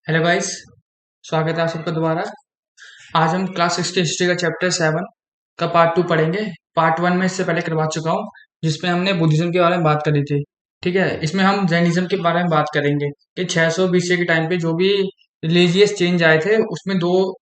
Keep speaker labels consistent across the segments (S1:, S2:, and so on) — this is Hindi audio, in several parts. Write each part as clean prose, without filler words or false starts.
S1: Hello guys. स्वागत है आप सबका दोबारा। आज हम क्लास 6 की हिस्ट्री का चैप्टर 7 का पार्ट 2 पढ़ेंगे। पार्ट 1 में इससे पहले करवा चुका हूँ, जिसमें हमने बुद्धिज्म के बारे में बात करी थी। ठीक है, इसमें हम जैनिज्म के बारे में बात करेंगे कि 600 बीसी के टाइम पे जो भी रिलीजियस चेंज आए थे, उसमें दो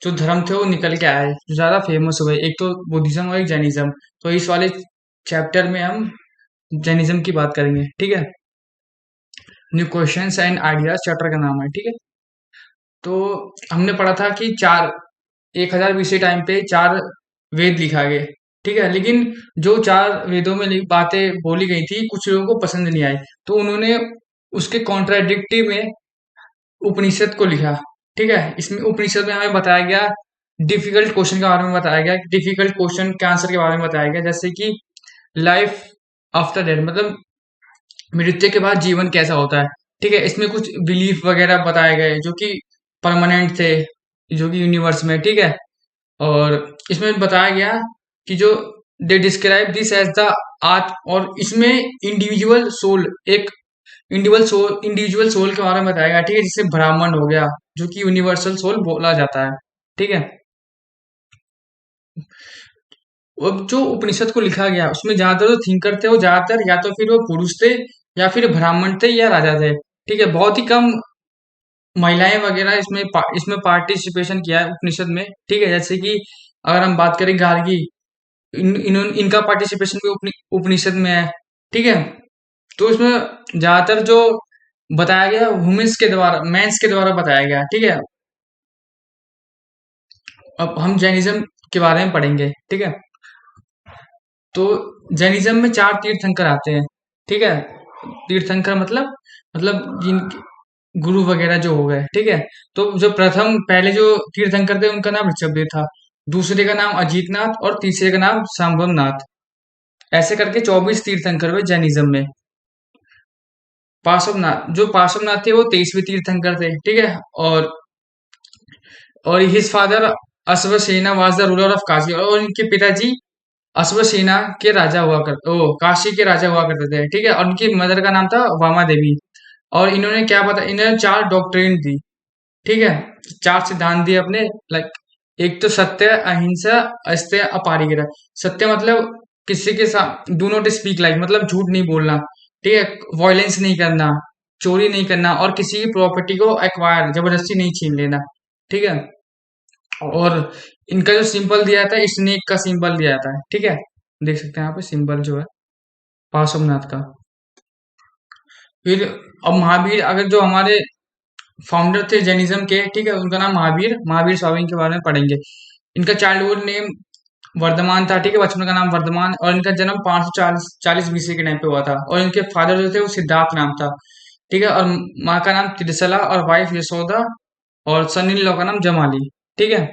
S1: जो धर्म थे वो निकल के आए जो ज्यादा फेमस हुए, एक तो बुद्धिज्म और एक जैनिज्म। तो इस वाले चैप्टर में हम जैनिज्म की बात करेंगे। ठीक है, new questions and ideas chapter का नाम है। ठीक है, तो हमने पढ़ा था कि 1000 बीसी टाइम पे 4 वेद लिखा गए। ठीक है, लेकिन जो 4 वेदों में बातें बोली गई थी कुछ लोगों को पसंद नहीं आई, तो उन्होंने उसके कॉन्ट्राडिक्टिव में उपनिषद को लिखा। ठीक है, इसमें उपनिषद में हमें बताया गया, डिफिकल्ट क्वेश्चन के बारे में बताया गया, डिफिकल्ट क्वेश्चन के आंसर के बारे में बताया गया, जैसे कि लाइफ आफ्टर डेथ, मतलब मृत्यु के बाद जीवन कैसा होता है। ठीक है, इसमें कुछ बिलीफ वगैरह बताए गए जो कि परमानेंट थे, जो कि यूनिवर्स में। ठीक है, और इसमें बताया गया कि जो they describe this as the art, और इसमें इंडिविजुअल सोल, एक इंडिविजुअल सोल के बारे में बताया गया। ठीक है, जिससे ब्राह्मण हो गया, जो कि यूनिवर्सल सोल बोला जाता है। ठीक है, अब जो उपनिषद को लिखा गया उसमें ज्यादातर जो थिंकर थे वो ज्यादातर या तो फिर वो पुरुष थे, या फिर ब्राह्मण थे, या राजा थे। ठीक है, बहुत ही कम महिलाएं वगैरह इसमें पार्टिसिपेशन किया है उपनिषद में। ठीक है, जैसे कि अगर हम बात करें गार्गी, इनका पार्टिसिपेशन भी उपनिषद में है। ठीक है, तो इसमें ज्यादातर जो बताया गया वुमेन्स के द्वारा, मेंस के द्वारा बताया गया। ठीक है, अब हम जैनिज्म के बारे में पढ़ेंगे। ठीक है, तो जैनिज्म में 4 तीर्थंकर आते हैं। ठीक है, तीर्थंकर मतलब जिन गुरु वगैरह जो हो गए। ठीक है, तो जो प्रथम पहले जो तीर्थंकर थे उनका नाम ऋषभदेव था, दूसरे का नाम अजीतनाथ और तीसरे का नाम सांभवनाथ। ऐसे करके 24 तीर्थंकर हुए जैनिज्म में। पार्श्वनाथ जो थे वो 23वें तीर्थंकर थे। ठीक है, और his father Ashvasena was the ruler of Kashi, और इनके पिताजी अश्वसेना के राजा हुआ करते, ओ काशी के राजा हुआ करते थे। ठीक है, और उनकी मदर का नाम था वामा देवी। और इन्होंने क्या बता, इन्होंने 4 डॉक्ट्रिन दी। ठीक है, 4 सिद्धांत दिए अपने, लाइक एक तो सत्य, अहिंसा, अस्त्य, अपारिग्रह। सत्य मतलब किसी के साथ डू नॉट स्पीक लाइक, मतलब झूठ नहीं बोलना। ठीक है, वायलेंस नहीं करना, चोरी नहीं करना, और किसी की प्रॉपर्टी को एक्वायर जबरदस्ती नहीं छीन लेना। ठीक है, और इनका जो सिंबल दिया था स्नेक का सिंबल दिया था। ठीक है, देख सकते हैं यहाँ पे सिंबल जो है पार्श्वनाथ का। फिर अब महावीर, अगर जो हमारे फाउंडर थे जैनिज्म के, ठीक है, उनका नाम महावीर महावीर स्वामी के बारे में पढ़ेंगे। इनका चाइल्डहुड नेम वर्धमान था। ठीक है, बचपन का नाम वर्धमान, और इनका जन्म 540 बीसी के टाइम पे हुआ था। और इनके फादर जो थे वो सिद्धार्थ नाम था। ठीक है, और माँ का नाम त्रिशला और वाइफ यशोदा, और सन इन लॉ का नाम जमाली। ठीक है,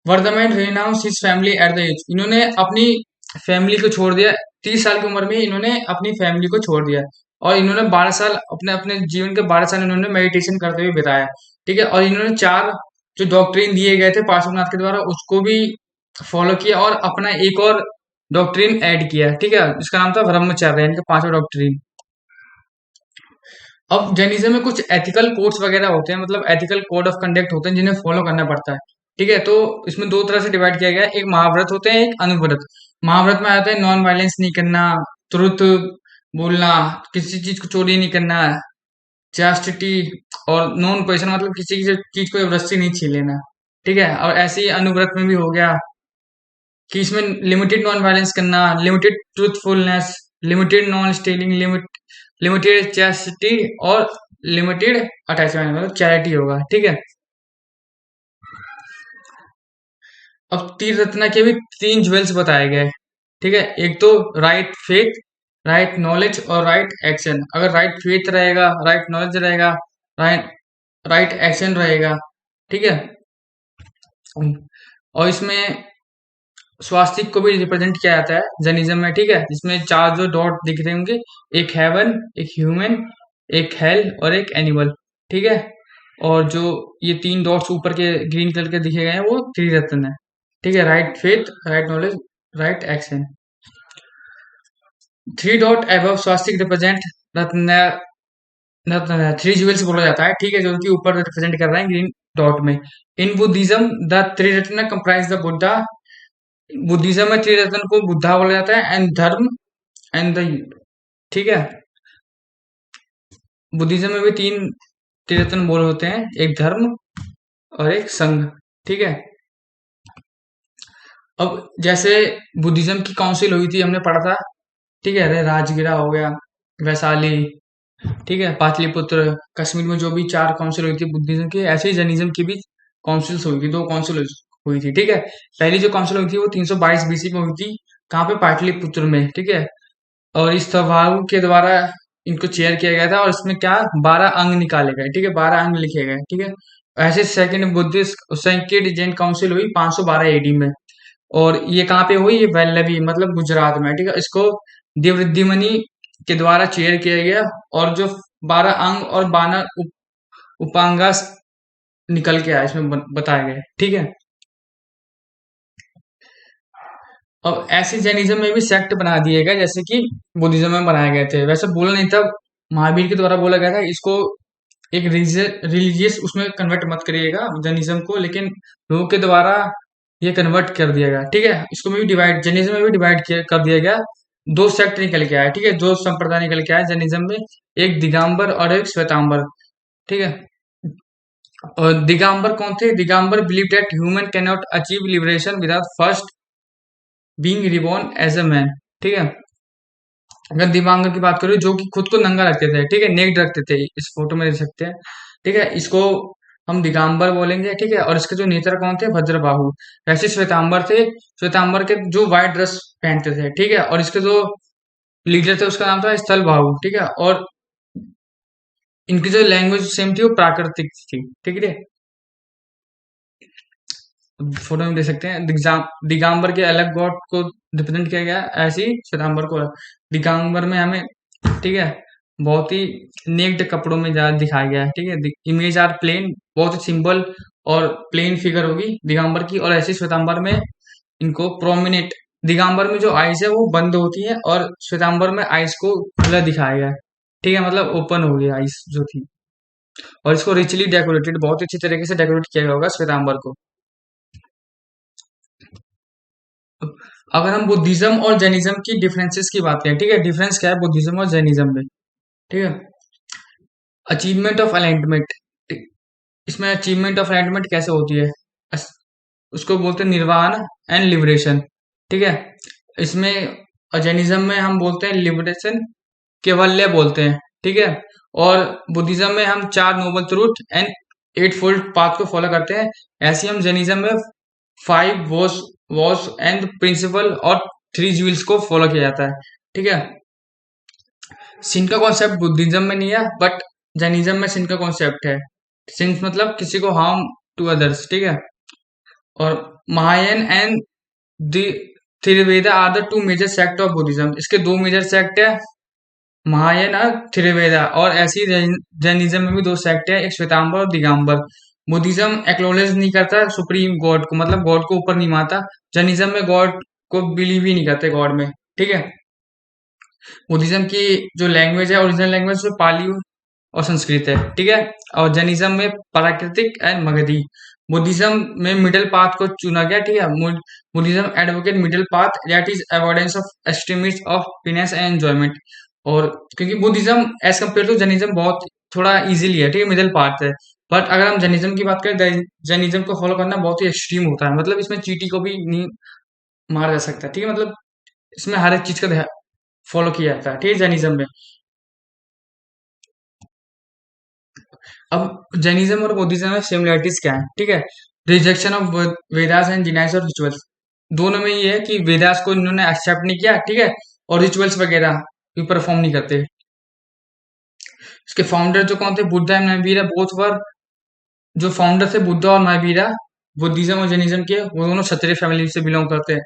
S1: Vardhaman renounce his family at the age, इन्होंने अपनी फैमिली को छोड़ दिया। 30 साल की उम्र में इन्होंने अपनी फैमिली को छोड़ दिया, और इन्होंने 12 साल अपने अपने जीवन के 12 साल इन्होंने मेडिटेशन करते हुए बिताया। ठीक है, और इन्होंने 4 जो डॉक्ट्रिन दिए गए थे पार्श्वनाथ के द्वारा उसको भी फॉलो किया, और अपना एक और डॉक्ट्रिन ऐड किया। ठीक है, इसका नाम था ब्रह्मचर्य, इनका 5वां डॉक्ट्रिन। अब जैनिज्म में कुछ एथिकल कोड्स वगैरह होते हैं, मतलब एथिकल कोड ऑफ कंडक्ट होते हैं जिन्हें फॉलो करना पड़ता है। ठीक है, तो इसमें 2 तरह से डिवाइड किया गया है, एक महाव्रत होते हैं, एक अनुव्रत। महाव्रत में आता है नॉन वायलेंस नहीं करना, ट्रुथ बोलना, किसी चीज को चोरी नहीं करना, चास्टिटी, और नॉन पोजिशन मतलब किसी की चीज को जबरदस्ती नहीं छीन लेना। ठीक है, और ऐसे ही अनुव्रत में भी हो गया कि इसमें लिमिटेड नॉन वायलेंस करना, limited truthfulness, limited non stealing, limited chastity, और लिमिटेड अटैचमेंट, मतलब चैरिटी होगा। ठीक है, अब तीन रत्न के भी 3 ज्वेल्स बताए गए। ठीक है, एक तो राइट फेथ, राइट नॉलेज, और राइट एक्शन। अगर राइट फेथ रहेगा, राइट नॉलेज रहेगा, राइट राइट एक्शन रहेगा। ठीक है, और इसमें स्वास्तिक को भी रिप्रेजेंट किया जाता है जैनिज्म में। ठीक है, जिसमें 4 जो डॉट दिख रहे होंगे, एक हेवन, एक ह्यूमन, एक हेल, और एक एनिमल। ठीक है, और जो ये 3 डॉट्स ऊपर के ग्रीन कलर के दिखे गए हैं वो त्रिरत्न है। ठीक है, right faith, right knowledge, right action. 3 dot above swastika represent ratna three jewels बोला जाता है, ठीक है, जो कि ऊपर रिप्रेजेंट कर रहे हैं ग्रीन डॉट में। In Buddhism the Triratna comprise the Buddha. Buddhism में त्रिरत्न को बुद्धा बोला जाता है, एंड धर्म एंड द, ठीक है। बुद्धिज्म में भी तीन त्रिरत्न बोल होते हैं, एक धर्म और एक संघ, ठीक है। अब जैसे बुद्धिज्म की काउंसिल हुई थी, हमने पढ़ा था, ठीक है, अरे राजगिरा हो गया, वैशाली, ठीक है, पाटलिपुत्र, कश्मीर में जो भी चार काउंसिल हुई थी बुद्धिज्म की, ऐसे ही जैनिज्म की भी काउंसिल्स हुई थी, दो काउंसिल हुई थी, ठीक है। पहली जो काउंसिल हुई थी वो 322 बीसी में हुई थी, कहाँ पे, पाटलिपुत्र में, ठीक है। और इस सभाओं के द्वारा इनको चेयर किया गया था, और इसमें क्या 12 अंग निकाले गए, ठीक है, 12 अंग लिखे गए, ठीक है। ऐसे second Buddhist second Jain council हुई 512 एडी में, और ये कहाँ पे हुई, ये वैल्लभी मतलब गुजरात में, ठीक है। इसको दिवृद्धिमणि के द्वारा चेयर किया गया, और जो 12 अंग और 12 उपांगा निकल के आए इसमें बताए गए, ठीक है। अब ऐसे जैनिज्म में भी सेक्ट बना दिए गए जैसे कि बुद्धिज्म में बनाए गए थे, वैसे बोला नहीं था, महावीर के द्वारा बोला गया था इसको एक रिलीजियस उसमें कन्वर्ट मत करिएगा जैनिज्म को, लेकिन लोगों के द्वारा ये कन्वर्ट कर दिया गया, ठीक है। इसको में भी डिवाइड, जैनिज्म में भी डिवाइड कर दिया गया, दो सेक्ट निकल के आए, ठीक है, दो संप्रदाय निकल के आए जैनिज्म में, एक दिगंबर और एक श्वेतांबर, ठीक है। और दिगंबर कौन थे, Digambar believe that human can not achieve liberation without first being reborn as a man, ठीक है। अगर दिवांगर की बात करें, जो कि खुद को नंगा रखते थे, ठीक है, नेक्ड रखते थे, इस फोटो में देख सकते हैं, ठीक है, इसको हम दिगंबर बोलेंगे, ठीक है। और इसके जो नेता कौन थे, वज्रबाहु। वैसे श्वेतांबर थे, श्वेतांबर के जो व्हाइट ड्रेस पहनते थे, ठीक है। और इसके जो लीडर थे उसका नाम था स्थल बाहु, ठीक है। और इनकी जो लैंग्वेज सेम थी वो प्राकृतिक थी, ठीक है। फोटो में देख सकते हैं, दिगंबर के अलग गॉड को रिप्रेजेंट किया गया, ऐसे ही श्वेतांबर को दिगंबर में हमें, ठीक है, बहुत ही नेक्ड कपड़ों में ज्यादा दिखाया गया है, ठीक है। इमेज आर प्लेन, बहुत ही सिंपल और प्लेन फिगर होगी दिगंबर की, और ऐसे श्वेतांबर में इनको प्रोमिनेंट, दिगंबर में जो आइज है वो बंद होती है, और श्वेतांबर में आइज को खुला दिखाया गया है, ठीक है, मतलब ओपन हो गया आइज जो थी। और इसको रिचली डेकोरेटेड, बहुत अच्छी तरीके से डेकोरेट किया गया होगा श्वेतांबर को। अगर हम बुद्धिज्म और जैनिज्म की डिफरेंसेस की बात करें, ठीक है, डिफरेंस क्या है बुद्धिज्म और जैनिज्म में, ठीक है। अचीवमेंट ऑफ अलाइनमेंट, इसमें अचीवमेंट ऑफ अलाइनमेंट कैसे होती है, अस- उसको बोलते हैं निर्वाण एंड लिबरेशन, ठीक है। इसमें जैनिज्म में हम बोलते हैं लिबरेशन, केवल्य बोलते हैं, ठीक है। और बुद्धिज्म में हम चार noble truth and eightfold path को फॉलो करते हैं। ऐसे ही हम जैनिज्म में फाइव वॉस एंड प्रिंसिपल और थ्री ज्यूल्स को फॉलो किया जाता है, ठीक है। सिन का कॉन्सेप्ट बुद्धिज्म में नहीं है, बट जैनिज्म में सिन का कॉन्सेप्ट है। सिंस मतलब किसी को हार्म टू अदर्स, ठीक है। और Mahayana and the Theravada are the two major sect of Buddhism, इसके दो मेजर सेक्ट है, महायान और त्रिवेदा। और ऐसी जैनिज्म में भी दो सेक्ट है, एक श्वेतांबर और दिगंबर। बुद्धिज्म एक्नॉलेज नहीं करता सुप्रीम गॉड को, मतलब गॉड को ऊपर नहीं मानता। जैनिज्म में गॉड को बिलीव ही नहीं करते, गॉड में, ठीक है। बुद्धिज्म की जो लैंग्वेज है, ओरिजिनल लैंग्वेज वो पाली और संस्कृत है, ठीक है। और जैनिज्म में प्राकृतिक एंड मगधी। बुद्धिज्म में मिडिल पाथ को चुना गया, ठीक है। Buddhism advocate middle path that is avoidance of extremist of penance and enjoyment. और क्योंकि Buddhism as compare to Jainism बहुत थोड़ा इजीली है, ठीक है, मिडिल पाथ है। बट अगर हम जैनिज्म की बात करें, जैनिज्म को फॉलो करना बहुत ही एक्सट्रीम होता है, मतलब इसमें चीटी को भी नहीं मारा जा सकता, ठीक है, मतलब इसमें हर एक चीज का फॉलो किया जाता है, ठीक है, जैनिज्म में। अब जैनिज्म और बौद्धिज्म में सिमिलरिटीज क्या है, ठीक है। रिजेक्शन ऑफ वेदास एंड डिनाइस और रिचुअल्स, दोनों में ये है कि वेदास को इन्होंने एक्सेप्ट नहीं किया, ठीक है, और रिचुअल्स वगैरह भी परफॉर्म नहीं करते। इसके फाउंडर जो कौन थे, Buddha and Mahavir, both were, जो फाउंडर थे बुद्धा और महावीरा, बुद्धिज्म और जैनिज्म के, वो दोनों क्षत्रिय फैमिली से बिलोंग करते हैं।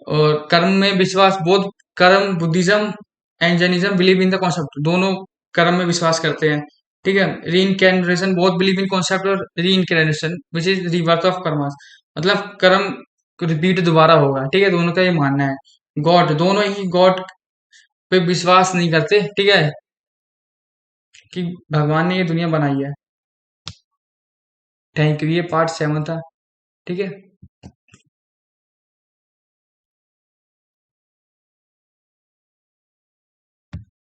S1: और कर्म में विश्वास, बोध कर्म, Buddhism and Jainism believe in the concept, दोनों कर्म में विश्वास करते हैं, ठीक है। री इनकैरेशन, बोथ बिलीव इन कॉन्सेप्ट और री इनकैरेशन विच इज रिबर्थ ऑफ कर्म, मतलब कर्म रिपीट दोबारा होगा, ठीक है, दोनों का ये मानना है। गॉड, दोनों ही गॉड पे विश्वास नहीं करते, ठीक है, कि भगवान ने ये दुनिया बनाई है। Thank you. ये पार्ट 7 था। ठीक है।